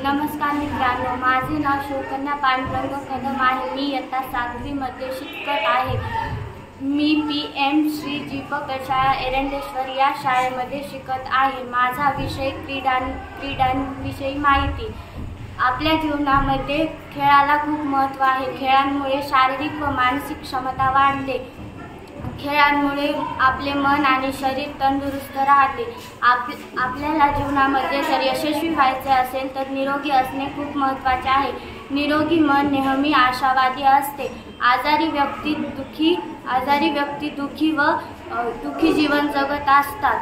नमस्कार मित्रांनो, माझे नाव शिवकन्या पांडुरंग कदम आहे। मी इयत्ता 7वी मध्ये शिकत आहे। मी PM श्री दीपक शाळा एरंडेश्वर या शाळेमध्ये शिकत आहे। माझा विषय क्रीडांविषयी माहिती। आपल्या जीवनामध्ये खेळाला खूप महत्त्व आहे। खेळांमुळे शारीरिक व मानसिक क्षमता वाढते। खेळांमुळे आपले मन आणि शरीर तंदुरुस्त राहते। आपल्याला जीवनामध्ये जर यशस्वी व्हायचे असेल तर निरोगी असणे खूप महत्त्वाचे आहे। निरोगी मन नेहमी आशावादी असते। आजारी व्यक्ती दुःखी जीवन जगत असतात।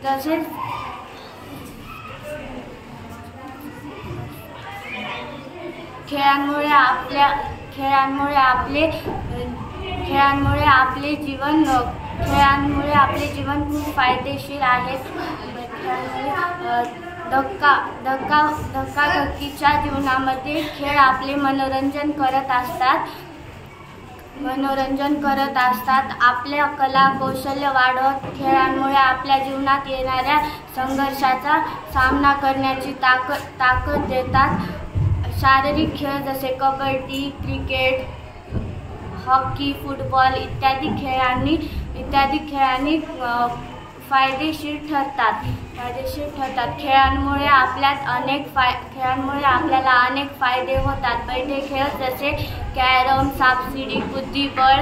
तसेच खेळांमुळे आपले जीवन खूप फायदेशीर आहे। धक्काधक्कीच्या जीवनामध्ये खेळ आपले मनोरंजन करत असतात। आपल्या कला कौशल्य वाढवत खेळांमुळे आपल्या जीवनात येणाऱ्या संघर्षाचा सामना करण्याची ताकद देतात। शारीरिक खेळ जसे कबड्डी, क्रिकेट, हॉकी, फुटबॉल इत्यादी खेळांनी फायदेशीर ठरतात। खेळांमुळे आपल्याला अनेक फायदे होतात। बैठे खेळ जसे कॅरम, सापशिडी, बुद्धिबळ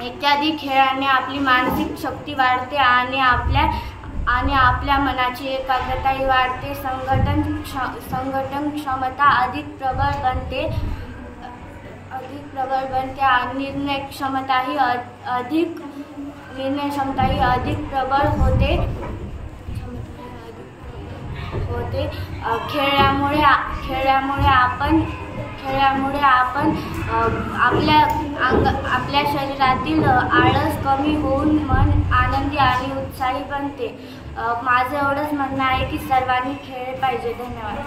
इत्यादी खेळांनी आपली मानसिक शक्ती वाढते आणि आपल्या मनाची एकाग्रताही वाढते। संघटन क्षमता अधिक प्रबळ बनते आणि निर्णय क्षमताही अधिक प्रबळ होते। खेळामुळे आपण आपल्या शरीरातील आळस कमी होऊन मन आनंदी आणि उत्साही बनते। माझं एवढंच म्हणणं आहे की सर्वांनी खेळले पाहिजे। धन्यवाद।